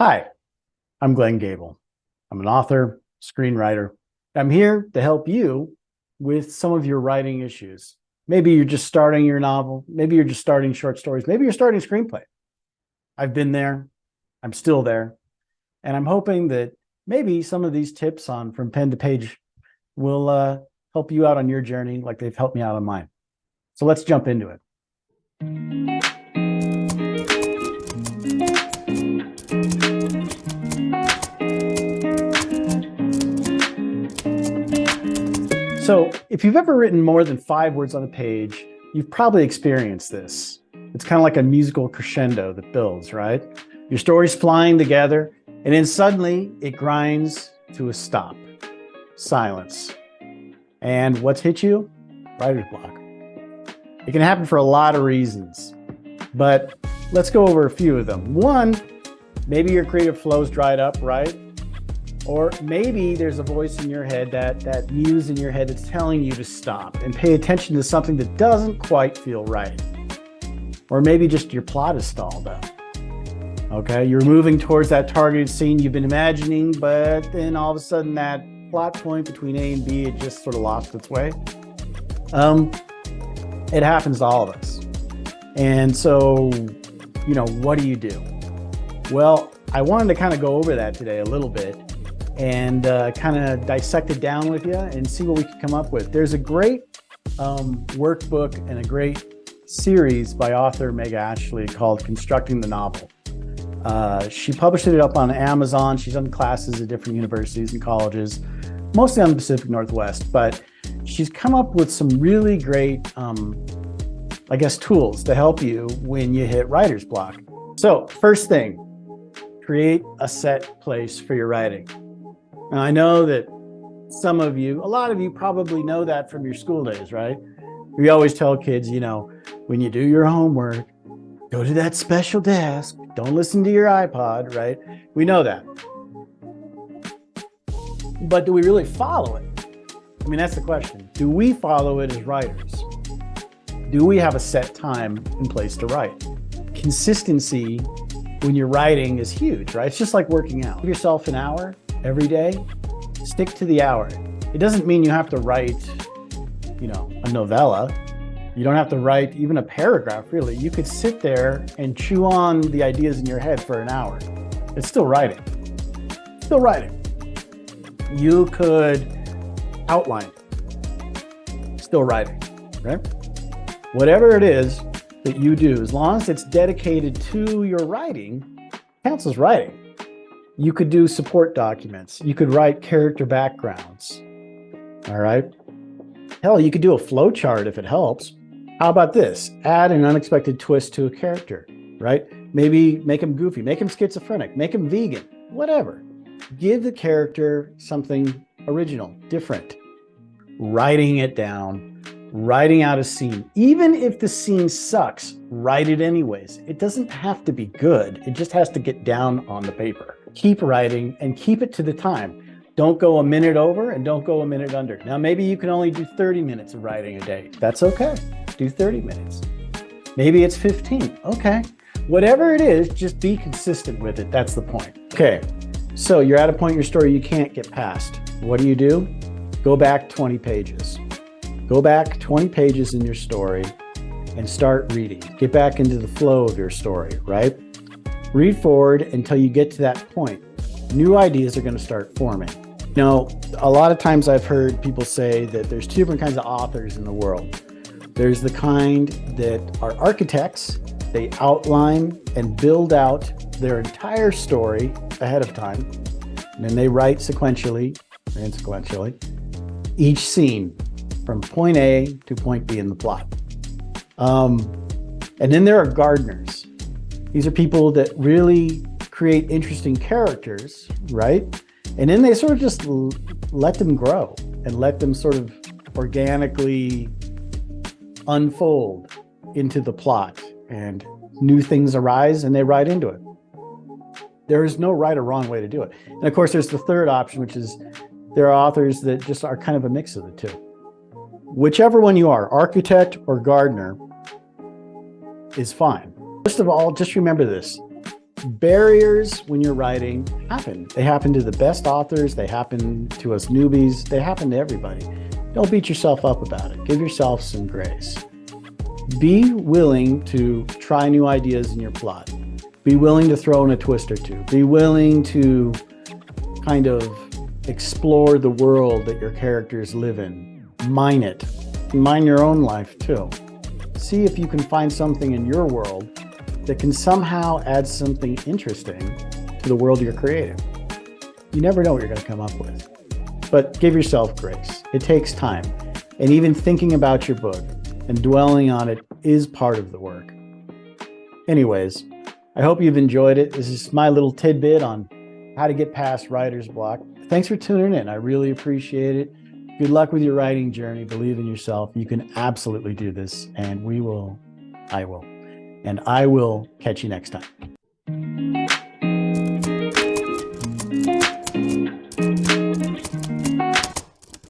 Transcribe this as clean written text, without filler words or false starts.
Hi, I'm Glenn Gable. I'm an author, screenwriter. I'm here to help you with some of your writing issues. Maybe you're just starting your novel. Maybe you're just starting short stories. Maybe you're starting screenplay. I've been there. I'm still there. And I'm hoping that maybe some of these tips on From Pen to Page will help you out on your journey like they've helped me out on mine. So let's jump into it. So if you've ever written more than 5 words on a page, you've probably experienced this. It's kind of like a musical crescendo that builds, right? Your story's flying together, and then suddenly it grinds to a stop. Silence. And what's hit you? Writer's block. It can happen for a lot of reasons, but let's go over a few of them. One, maybe your creative flow's dried up, right? Or maybe there's a voice in your head, that muse in your head that's telling you to stop and pay attention to something that doesn't quite feel right. Or maybe just your plot is stalled out. Okay, you're moving towards that targeted scene you've been imagining, but then all of a sudden that plot point between A and B, it just sort of lost its way. It happens to all of us. And so, what do you do? Well, I wanted to kind of go over that today a little bit and kind of dissect it down with you and see what we can come up with. There's a great workbook and a great series by author Meg Ashley called Constructing the Novel. She published it up on Amazon. She's done classes at different universities and colleges, mostly on the Pacific Northwest, but she's come up with some really great, tools to help you when you hit writer's block. So first thing, create a set place for your writing. Now, I know that a lot of you probably know that from your school days, right? We always tell kids, when you do your homework, go to that special desk. Don't listen to your iPod, right? We know that. But do we really follow it? I mean, that's the question. Do we follow it as writers? Do we have a set time and place to write? Consistency when you're writing is huge, right? It's just like working out. Give yourself an hour every day, stick to the hour. It doesn't mean you have to write, a novella. You don't have to write even a paragraph, really. You could sit there and chew on the ideas in your head for an hour. It's still writing. Still writing. You could outline. Still writing, right? Whatever it is that you do, as long as it's dedicated to your writing, counts as writing. You could do support documents. You could write character backgrounds. All right. Hell, you could do a flow chart if it helps. How about this? Add an unexpected twist to a character, right? Maybe make him goofy, make him schizophrenic, make him vegan, whatever. Give the character something original, different. Writing it down, writing out a scene. Even if the scene sucks, write it anyways. It doesn't have to be good. It just has to get down on the paper. Keep writing and keep it to the time. Don't go a minute over and don't go a minute under. Now, maybe you can only do 30 minutes of writing a day. That's okay. Do 30 minutes. Maybe it's 15. Okay. Whatever it is, just be consistent with it. That's the point. Okay. So you're at a point in your story you can't get past. What do? Go back 20 pages. Go back 20 pages in your story and start reading. Get back into the flow of your story, right? Read forward until you get to that point. New ideas are going to start forming. A lot of times I've heard people say that there's 2 different kinds of authors in the world. There's the kind that are architects. They outline and build out their entire story ahead of time. And then they write sequentially and sequentially each scene from point A to point B in the plot. And then there are gardeners. These are people that really create interesting characters, right? And then they sort of just let them grow and let them sort of organically unfold into the plot, and new things arise and they write into it. There is no right or wrong way to do it. And of course, there's the third option, which is there are authors that just are kind of a mix of the two. Whichever one you are, architect or gardener, is fine. First of all, just remember this. barriers when you're writing happen. They happen to the best authors. They happen to us newbies. They happen to everybody. Don't beat yourself up about it. Give yourself some grace. Be willing to try new ideas in your plot. Be willing to throw in a twist or two. Be willing to kind of explore the world that your characters live in. Mine it. Mine your own life too. See if you can find something in your world that can somehow add something interesting to the world you're creating. You never know what you're going to come up with. But give yourself grace. It takes time. And even thinking about your book and dwelling on it is part of the work. Anyways, I hope you've enjoyed it. This is my little tidbit on how to get past writer's block. Thanks for tuning in. I really appreciate it. Good luck with your writing journey. Believe in yourself. You can absolutely do this. And I will catch you next time.